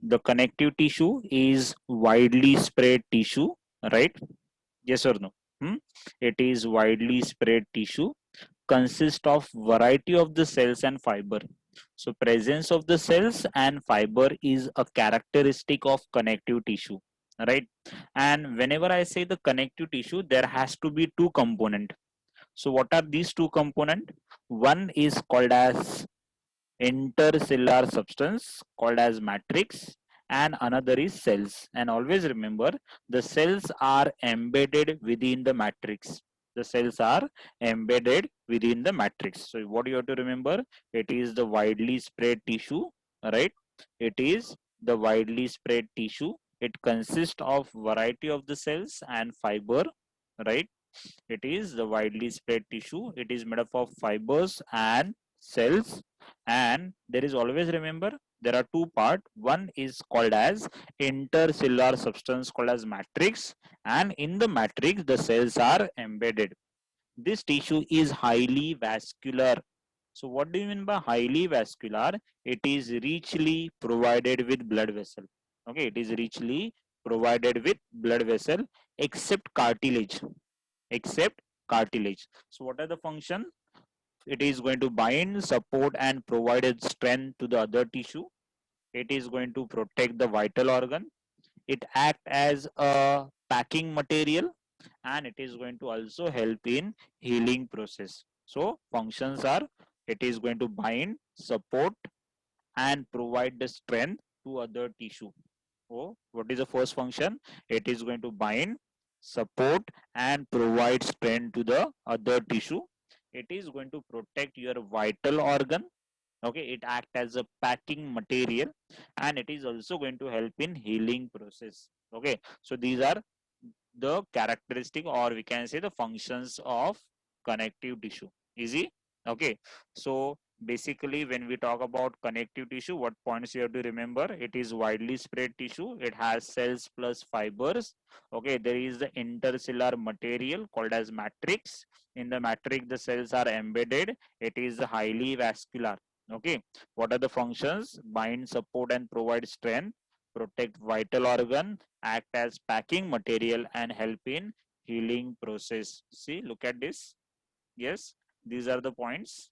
The connective tissue is widely spread tissue, right? Yes or no? Hmm? It is widely spread tissue, consists of variety of the cells and fiber. So presence of the cells and fiber is a characteristic of connective tissue, right? And whenever I say the connective tissue, there has to be two component. So what are these two component? One is called as intercellular substance called as matrix, and another is cells. And always remember, the cells are embedded within the matrix. The cells are embedded within the matrix. So what you have to remember, it is the widely spread tissue, right? It is the widely spread tissue. It consists of variety of the cells and fiber, right? It is the widely spread tissue. It is made up of fibers and cells. And there is always remember, there are two parts. One is called as intercellular substance called as matrix, and in the matrix the cells are embedded. This tissue is highly vascular. So what do you mean by highly vascular? It is richly provided with blood vessel. Okay, it is richly provided with blood vessel, except cartilage. Except cartilage. So what are the function? It is going to bind, support, and provide strength to the other tissue. It is going to protect the vital organ. It act as a packing material, and it is going to also help in healing process. So functions are, it is going to bind, support, and provide the strength to other tissue. Oh, what is the first function? It is going to bind, support, and provide strength to the other tissue. It is going to protect your vital organ. Okay, it acts as a packing material, and it is also going to help in healing process. Okay, so these are the characteristic, or we can say the functions of connective tissue. Easy. Okay, so basically when we talk about connective tissue, what points you have to remember? It is widely spread tissue. It has cells plus fibers. Okay, there is the intercellular material called as matrix. In the matrix the cells are embedded. It is highly vascular. Okay, what are the functions? Bind, support, and provide strength, protect vital organ, act as packing material, and help in healing process. See, look at this. Yes, these are the points.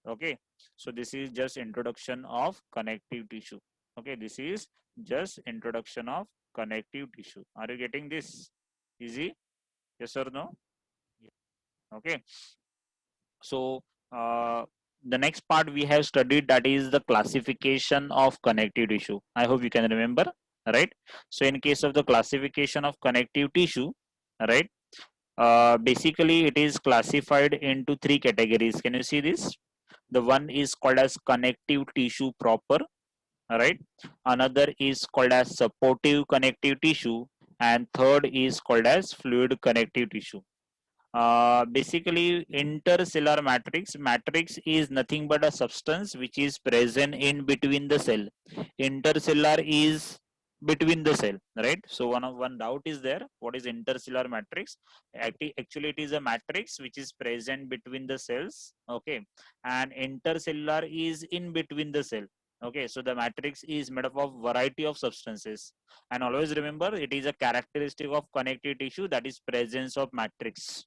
Okay, so this is just introduction of connective tissue. Okay, this is just introduction of connective tissue. Are you getting this? Easy? Yes or no? Okay, so the next part we have studied, that is the classification of connective tissue. I hope you can remember, right? So in case of the classification of connective tissue, right, basically it is classified into three categories. Can you see this? The one is called as connective tissue proper, right? Another is called as supportive connective tissue, and third is called as fluid connective tissue. Basically, intercellular matrix is nothing but a substance which is present in between the cell. Intercellular is between the cell, right? So one doubt is there, what is intercellular matrix? Actually it is a matrix which is present between the cells. Okay, and intercellular is in between the cell. Okay, so the matrix is made up of variety of substances, and always remember, it is a characteristic of connective tissue, that is presence of matrix.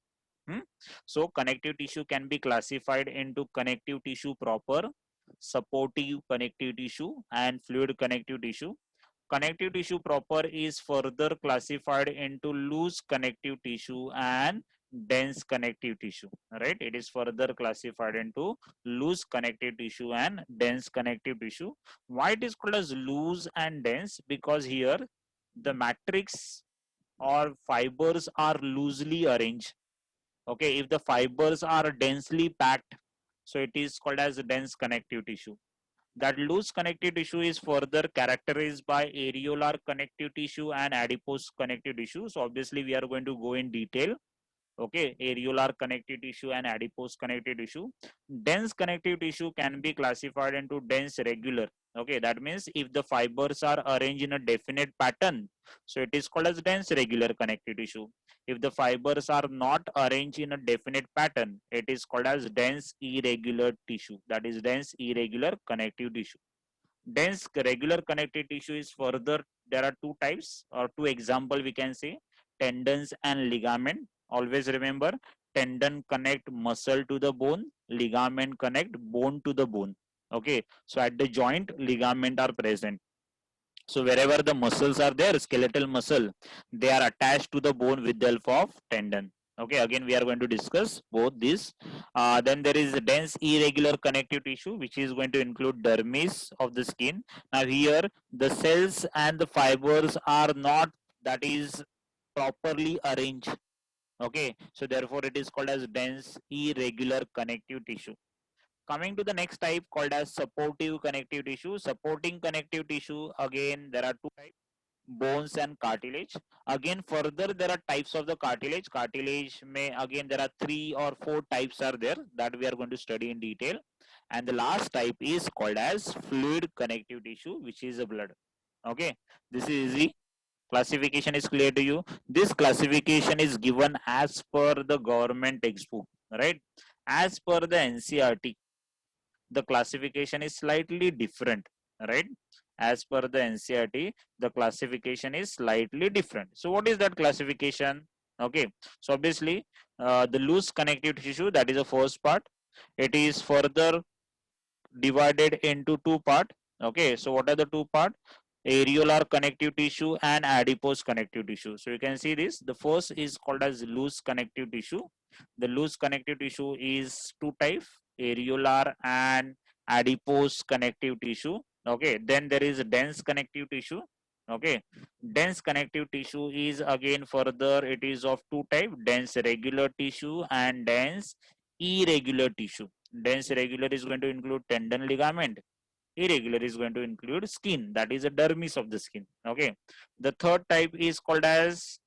Hmm? So connective tissue can be classified into connective tissue proper, supportive connective tissue, and fluid connective tissue. Connective tissue proper is further classified into loose connective tissue and dense connective tissue. Right? It is further classified into loose connective tissue and dense connective tissue. Why it is called as loose and dense? Because here the matrix or fibers are loosely arranged. Okay, if the fibers are densely packed, so it is called as dense connective tissue. That loose connective tissue is further characterized by areolar connective tissue and adipose connective tissue. So obviously we are going to go in detail. Okay, areolar connective tissue and adipose connective tissue. Dense connective tissue can be classified into dense regular. Okay, that means if the fibers are arranged in a definite pattern, so it is called as dense regular connective tissue. If the fibers are not arranged in a definite pattern, it is called as dense irregular tissue, that is dense irregular connective tissue. Dense regular connective tissue is further, there are two types or two example we can say, tendons and ligament. Always remember, tendon connect muscle to the bone, ligament connect bone to the bone. Okay, so at the joint ligament are present. So wherever the muscles are there, skeletal muscle, they are attached to the bone with the help of tendon. Okay, again we are going to discuss both these. Then there is dense irregular connective tissue, which is going to include dermis of the skin. Now here the cells and the fibers are not, that is, properly arranged. Okay, so therefore it is called as dense irregular connective tissue. Coming to the next type called as supportive connective tissue. Supporting connective tissue, again there are two types, bones and cartilage. Again further there are types of the cartilage. Cartilage may, again there are 3 or 4 types are there that we are going to study in detail. And the last type is called as fluid connective tissue, which is a blood. Okay, this is easy. Classification is clear to you. This classification is given as per the government textbook, right? As per the NCERT, the classification is slightly different, right? As per the NCERT, the classification is slightly different. So what is that classification? Okay, so obviously the loose connective tissue, that is the first part. It is further divided into two part. Okay, so what are the two part? Areolar connective tissue and adipose connective tissue. So you can see this, the first is called as loose connective tissue. The loose connective tissue is two type, areolar and adipose connective tissue. Okay, then there is dense connective tissue. Okay, dense connective tissue is again further, it is of two type, dense regular tissue and dense irregular tissue. Dense regular is going to include tendon, ligament. Irregular is going to include skin, that is a dermis of the skin. Okay, the third type is called as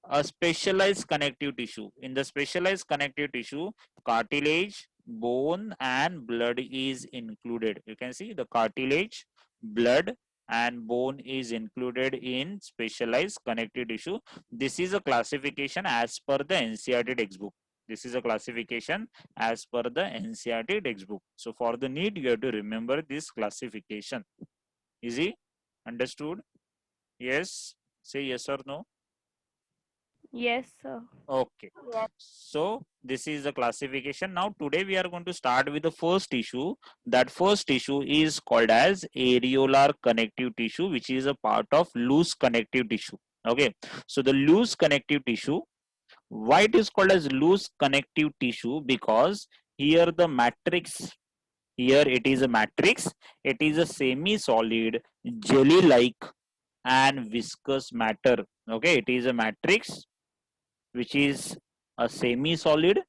a specialized connective tissue. In the specialized connective tissue, cartilage, bone and blood is included. You can see the cartilage, blood and bone is included in specialized connective tissue. This is a classification as per the NCERT textbook. This is a classification as per the NCERT textbook. So for the need, you have to remember this classification. Easy? Understood? Yes? Say yes or no. Yes, sir. Okay, so this is the classification. Now today we are going to start with the first issue. That first issue is called as areolar connective tissue, which is a part of loose connective tissue. Okay, so the loose connective tissue, why it is called as loose connective tissue? Because here the matrix, here it is a matrix, it is a semi-solid, jelly-like and viscous matter. Okay, it is a matrix which is a semi-solid,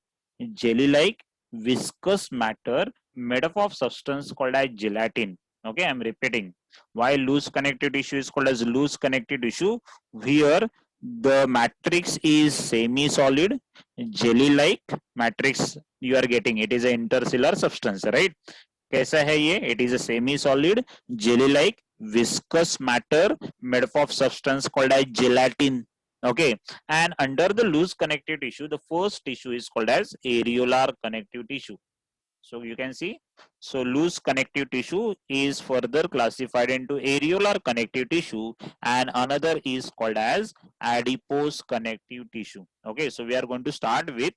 jelly-like, viscous matter made up of substance called as gelatin. Okay, I'm repeating. Why loose connective tissue is called as loose connective tissue? Here, the matrix is semi-solid, jelly-like matrix. You are getting it is an intercellular substance, right? कैसा है ये? It is a semi-solid, jelly-like, viscous matter made up of substance called as gelatin. Okay, and under the loose connective tissue, the first tissue is called as areolar connective tissue. So you can see, so loose connective tissue is further classified into areolar connective tissue, and another is called as adipose connective tissue. Okay, so we are going to start with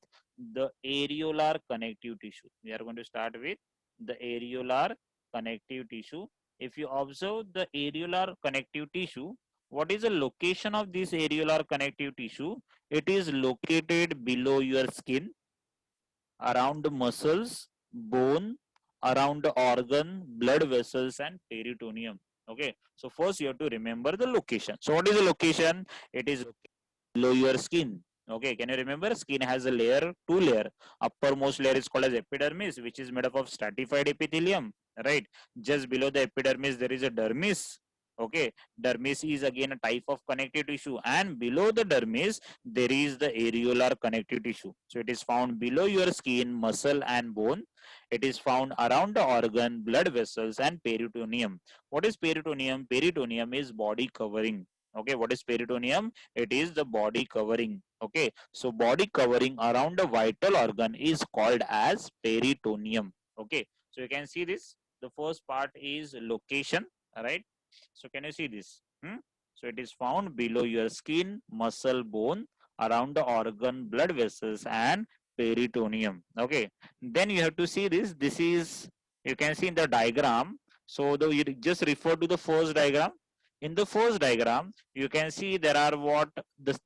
the areolar connective tissue. We are going to start with the areolar connective tissue. If you observe the areolar connective tissue, what is the location of this areolar connective tissue? It is located below your skin, around the muscles, bone, around the organ, blood vessels, and peritoneum. Okay, so first you have to remember the location. So, what is the location? It is below your skin. Okay, can you remember? Skin has a layer, two layer. Uppermost layer is called as epidermis, which is made up of stratified epithelium, right? Just below the epidermis, there is a dermis. Okay, dermis is again a type of connective tissue, and below the dermis, there is the areolar connective tissue. So it is found below your skin, muscle, and bone. It is found around the organ, blood vessels, and peritoneum. What is peritoneum? Peritoneum is body covering. Okay, what is peritoneum? It is the body covering. Okay, so body covering around the vital organ is called as peritoneum. Okay, so you can see this. The first part is location, right? So can you see this? So it is found below your skin, muscle, bone, around the organ, blood vessels, and peritoneum. Okay. Then you have to see this. This is, you can see in the diagram. So you just refer to the first diagram. In the first diagram, you can see there are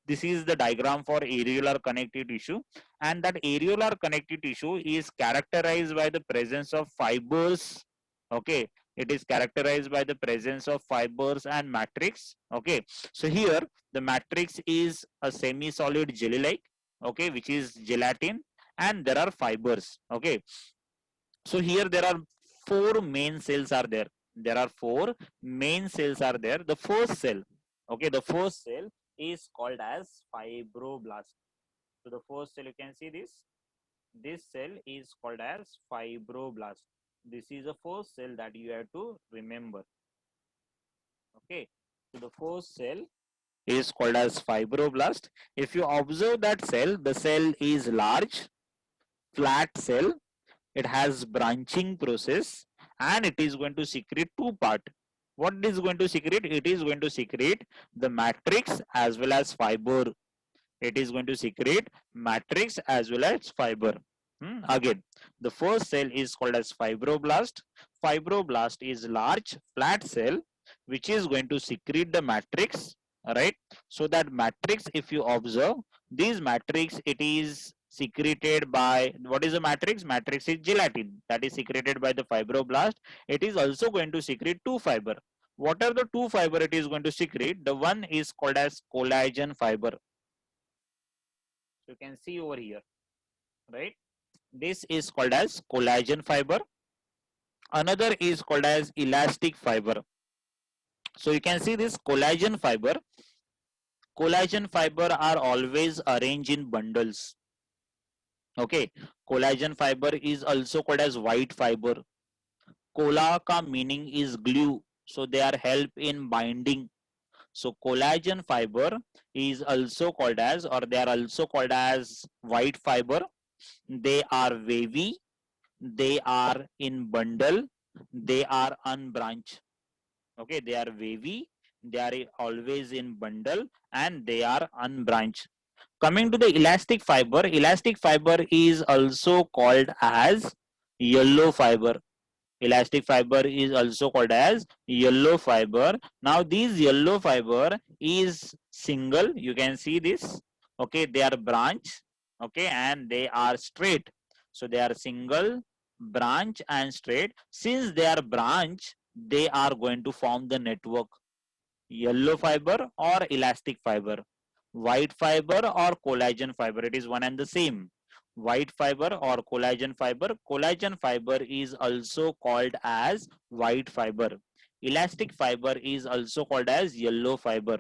this is the diagram for areolar connective tissue, and that areolar connective tissue is characterized by the presence of fibers. Okay, it is characterized by the presence of fibers and matrix. Okay, so here the matrix is a semi-solid jelly-like, okay, which is gelatin, and there are fibers. Okay, so here there are four main cells are there. There are four main cells are there. The first cell, okay, the first cell is called as fibroblast. So the first cell, you can see this. This cell is called as fibroblast. This is the first cell that you have to remember. Okay, so the first cell is called as fibroblast. If you observe that cell, the cell is large, flat cell. It has branching process, and it is going to secrete two part. What it is going to secrete? It is going to secrete the matrix as well as fiber. It is going to secrete matrix as well as fiber. Again, the first cell is called as fibroblast. Fibroblast is large flat cell which is going to secrete the matrix, right? So that matrix, if you observe, this matrix, it is secreted by, what is the matrix? Matrix is gelatin that is secreted by the fibroblast. It is also going to secrete two fiber. What are the two fiber it is going to secrete? The one is called as collagen fiber. You can see over here, right? This is called as collagen fiber. Another is called as elastic fiber. So you can see this collagen fiber. Collagen fiber are always arranged in bundles. Okay, collagen fiber is also called as white fiber. Cola ka meaning is glue, so they are help in binding. So collagen fiber is also called as, or they are also called as white fiber. They are wavy, they are in bundle, they are unbranched. Okay, they are wavy, they are always in bundle, and they are unbranched. Coming to the elastic fiber is also called as yellow fiber. Elastic fiber is also called as yellow fiber. Now these yellow fiber is single, you can see this. Okay, they are branch, okay, and they are straight. So they are single, branch, and straight. Since they are branch, they are going to form the network. Yellow fiber or elastic fiber, white fiber or collagen fiber, it is one and the same. White fiber or collagen fiber. Collagen fiber is also called as white fiber. Elastic fiber is also called as yellow fiber.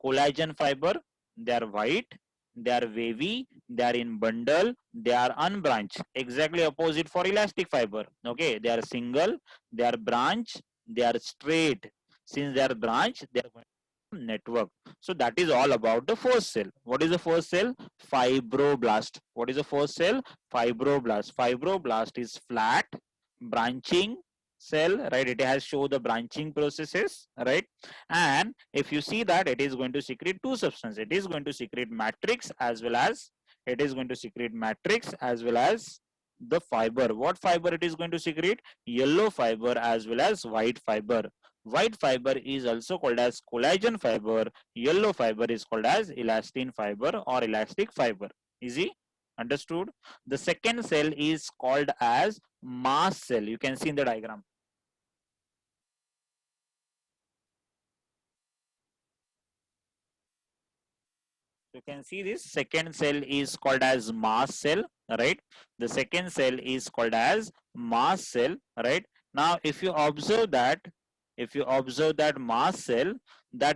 Collagen fiber, they are white, they are wavy, they are in bundle, they are unbranched. Exactly opposite for elastic fiber. Okay, they are single, they are branch, they are straight. Since they are branch, they are network. So that is all about the first cell. What is the first cell? Fibroblast. What is the first cell? Fibroblast. Fibroblast is flat, branching cell, right? It has show the branching processes, right? And if you see that, it is going to secrete two substances. It is going to secrete matrix as well as, it is going to secrete matrix as well as the fiber. What fiber it is going to secrete? Yellow fiber as well as white fiber. White fiber is also called as collagen fiber. Yellow fiber is called as elastin fiber or elastic fiber. Easy? Understood? The second cell is called as mast cell. You can see in the diagram. You can see this second cell is called as mast cell, right? The second cell is called as mast cell, right? Now, if you observe that, that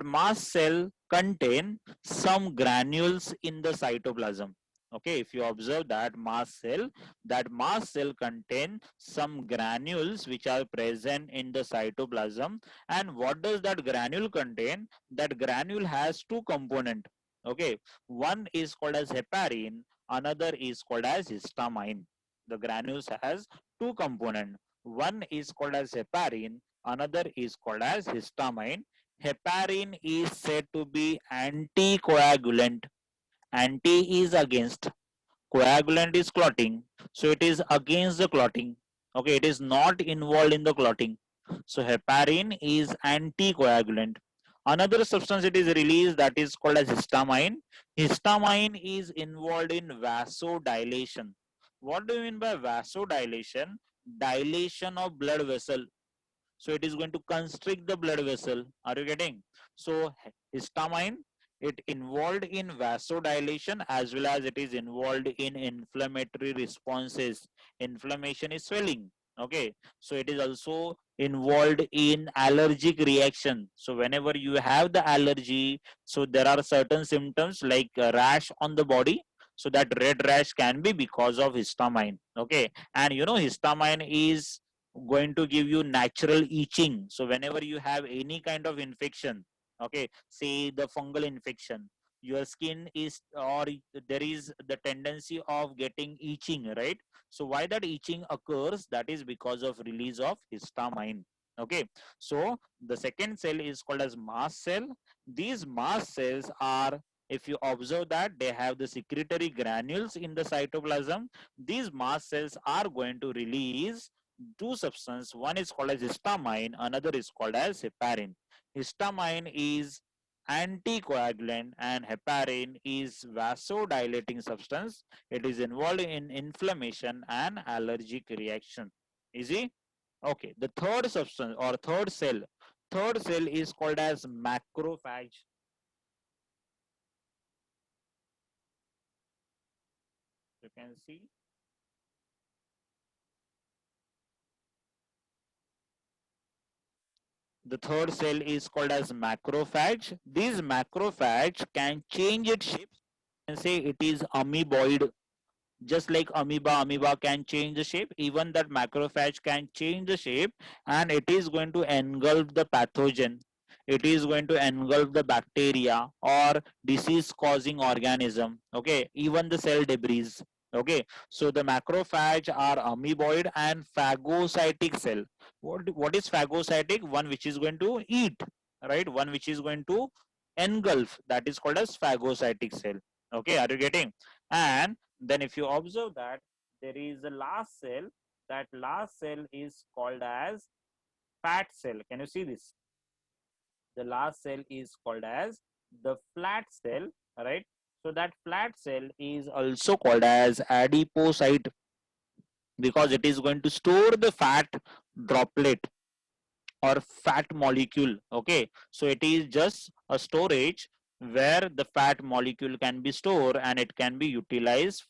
mast cell contain some granules in the cytoplasm. Okay, if you observe that mast cell contain some granules which are present in the cytoplasm. And what does that granule contain? That granule has two components. Okay, one is called as heparin, another is called as histamine. The granules has two components. One is called as heparin, another is called as histamine. Heparin is said to be anticoagulant. Anti is against, coagulant is clotting, so it is against the clotting. Okay, it is not involved in the clotting. So heparin is anticoagulant. Another substance it is released that is called as histamine. Histamine is involved in vasodilation. What do you mean by vasodilation? Dilation of blood vessel. So it is going to constrict the blood vessel. Are you getting? So histamine, it involved in vasodilation as well as it is involved in inflammatory responses. Inflammation is swelling. Okay, so it is also involved in allergic reaction. So whenever you have the allergy, so there are certain symptoms like a rash on the body. So that red rash can be because of histamine. Okay, and you know histamine is going to give you natural itching. So whenever you have any kind of infection, okay, say the fungal infection, your skin is, or there is the tendency of getting itching, right? So why that itching occurs, that is because of release of histamine. Okay, so the second cell is called as mast cell. These mast cells are, if you observe that they have the secretory granules in the cytoplasm, these mast cells are going to release two substances. One is called as histamine, another is called as heparin. Histamine is anticoagulant and heparin is vasodilating substance. It is involved in inflammation and allergic reaction. Easy? Okay. The third substance or third cell is called as macrophage. You can see the third cell is called as macrophage. This macrophage can change its shape. You can say it is amoeboid. Just like amoeba can change the shape, even that macrophage can change the shape, and it is going to engulf the pathogen. It is going to engulf the bacteria or disease causing organism. Okay, even the cell debris. Okay, so the macrophage are amoeboid and phagocytic cell. What is phagocytic? One which is going to eat, right? One which is going to engulf, that is called as phagocytic cell. Okay, are you getting? And then if you observe that there is a last cell, that last cell is called as fat cell. Can you see this? The last cell is called as the flat cell, right? So that flat cell is also called as adipocyte because it is going to store the fat droplet or fat molecule. Okay, so it is just a storage where the fat molecule can be stored and it can be utilized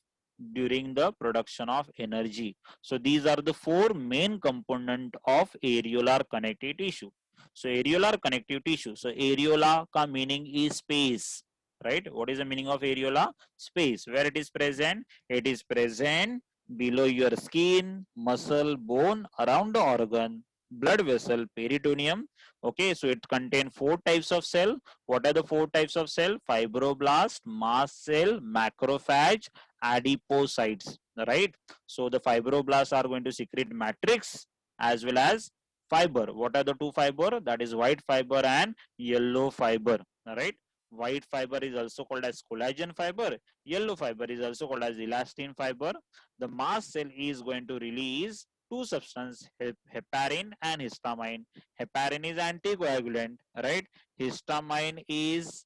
during the production of energy. So these are the four main component of areolar connective tissue. So areolar connective tissue, so areola ka meaning is space, right? What is the meaning of areola? Space. Where it is present? It is present below your skin, muscle, bone, around the organ, blood vessel, peritoneum. Okay, so it contains four types of cell. What are the four types of cell? Fibroblast, mast cell, macrophage, adipocytes, right? So the fibroblasts are going to secrete matrix as well as fiber. What are the two fiber? That is white fiber and yellow fiber, right? White fiber is also called as collagen fiber. Yellow fiber is also called as elastin fiber. The mast cell is going to release two substances, heparin and histamine. Heparin is anticoagulant, right? Histamine is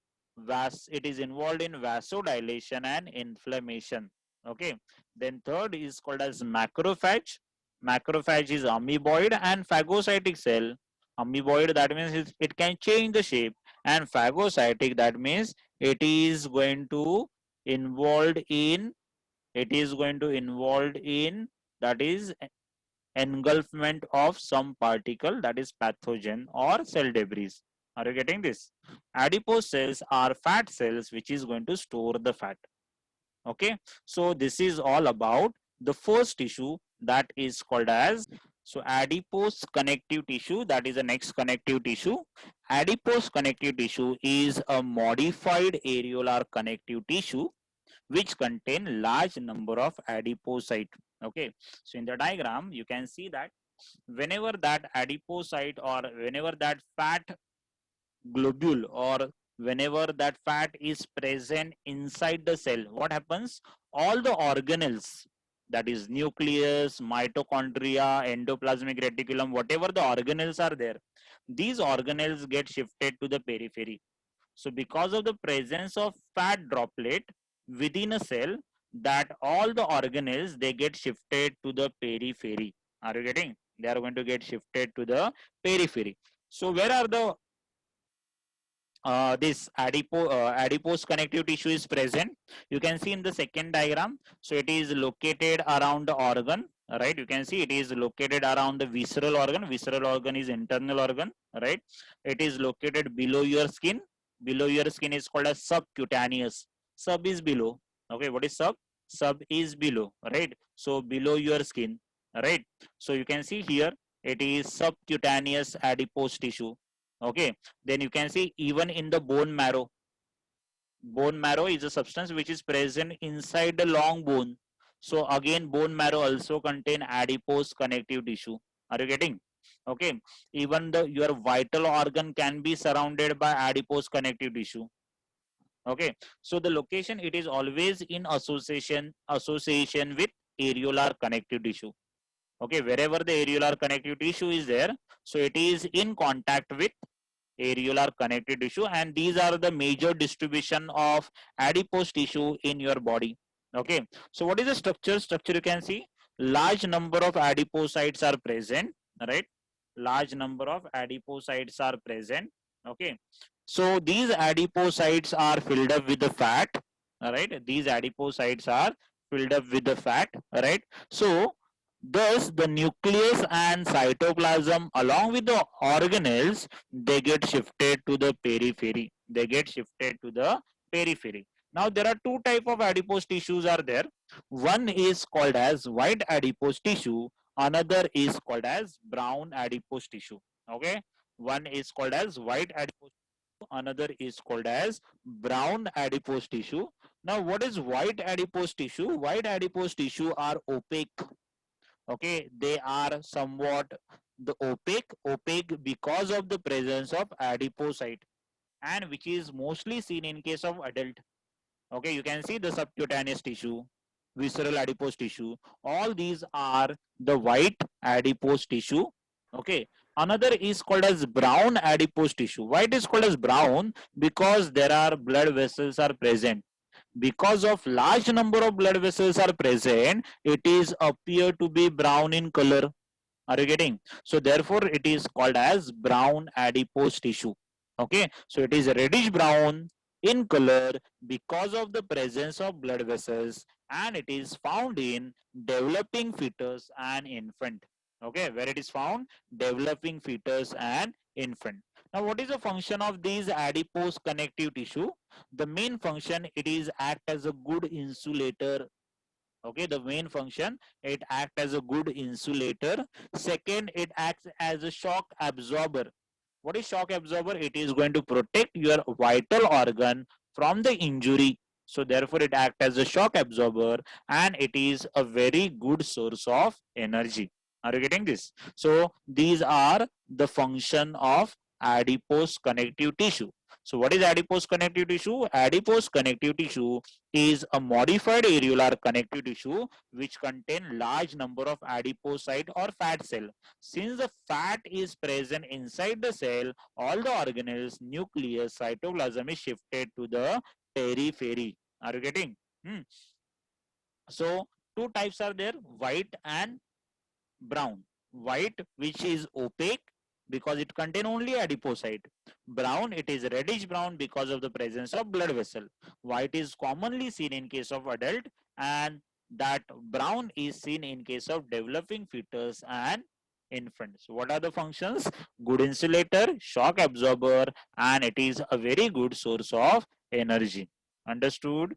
it is involved in vasodilation and inflammation. Okay. Then third is called as macrophage. Macrophage is amoeboid and phagocytic cell. Amoeboid, that means it can change the shape, and phagocytic, that means it is going to involved in that is engulfment of some particle, that is pathogen or cell debris. Are you getting this? Adipose cells are fat cells which is going to store the fat. Okay, so this is all about the first tissue, that is called as, so adipose connective tissue, that is the next connective tissue. Adipose connective tissue is a modified areolar connective tissue which contain large number of adipocyte. Okay, so in the diagram you can see that whenever that adipocyte or whenever that fat globule or whenever that fat is present inside the cell, what happens? All the organelles, that is nucleus, mitochondria, endoplasmic reticulum, whatever the organelles are there, these organelles get shifted to the periphery. So because of the presence of fat droplet within a cell, that all the organelles, they get shifted to the periphery. Are you getting? They are going to get shifted to the periphery. So where are the this adipose connective tissue is present? You can see in the second diagram. So it is located around the organ, right? You can see it is located around the visceral organ. Visceral organ is internal organ, right? It is located below your skin. Below your skin is called as subcutaneous. Sub is below. Okay, what is sub? Sub is below, right? So below your skin, right? So you can see here it is subcutaneous adipose tissue. Okay, then you can see even in the bone marrow. Bone marrow is a substance which is present inside the long bone. So again, bone marrow also contain adipose connective tissue. Are you getting? Okay, even the your vital organ can be surrounded by adipose connective tissue. Okay, so the location, it is always in association with areolar connective tissue. Okay, wherever the areolar connective tissue is there, so it is in contact with areolar connective tissue, and these are the major distribution of adipose tissue in your body. Okay, so what is the structure? You can see large number of adipocytes are present, right? Large number of adipocytes are present. Okay, so these adipocytes are filled up with the fat. All right, these adipocytes are filled up with the fat, right? So thus the nucleus and cytoplasm along with the organelles, they get shifted to the periphery. They get shifted to the periphery. Now there are two type of adipose tissues are there. One is called as white adipose tissue, another is called as brown adipose tissue. Okay, one is called as white adipose tissue, another is called as brown adipose tissue. Now what is white adipose tissue? White adipose tissue are opaque. Okay, they are somewhat the opaque because of the presence of adipocyte, and which is mostly seen in case of adult. Okay, you can see the subcutaneous tissue, visceral adipose tissue, all these are the white adipose tissue. Okay, another is called as brown adipose tissue. Why it is called as brown? Because there are blood vessels are present. Because of large number of blood vessels are present, it is appear to be brown in color. Are you getting? So therefore it is called as brown adipose tissue. Okay, so it is reddish brown in color because of the presence of blood vessels, and it is found in developing fetus and infant. Okay, where it is found? Developing fetus and infant. Now what is the function of these adipose connective tissue? The main function, it is act as a good insulator. Okay, the main function, it act as a good insulator. Second, it acts as a shock absorber. What is shock absorber? It is going to protect your vital organ from the injury. So therefore it acts as a shock absorber, and it is a very good source of energy. Are you getting this? So these are the function of adipose connective tissue. So what is adipose connective tissue? Adipose connective tissue is a modified areolar connective tissue which contain large number of adipocyte or fat cell. Since the fat is present inside the cell, all the organelles, nucleus, cytoplasm is shifted to the periphery. Are you getting? So two types are there, white and brown. White, which is opaque because it contain only adipocyte. Brown, it is reddish brown because of the presence of blood vessel. White is commonly seen in case of adult, and that brown is seen in case of developing fetus and infant. So what are the functions? Good insulator, shock absorber, and it is a very good source of energy. Understood?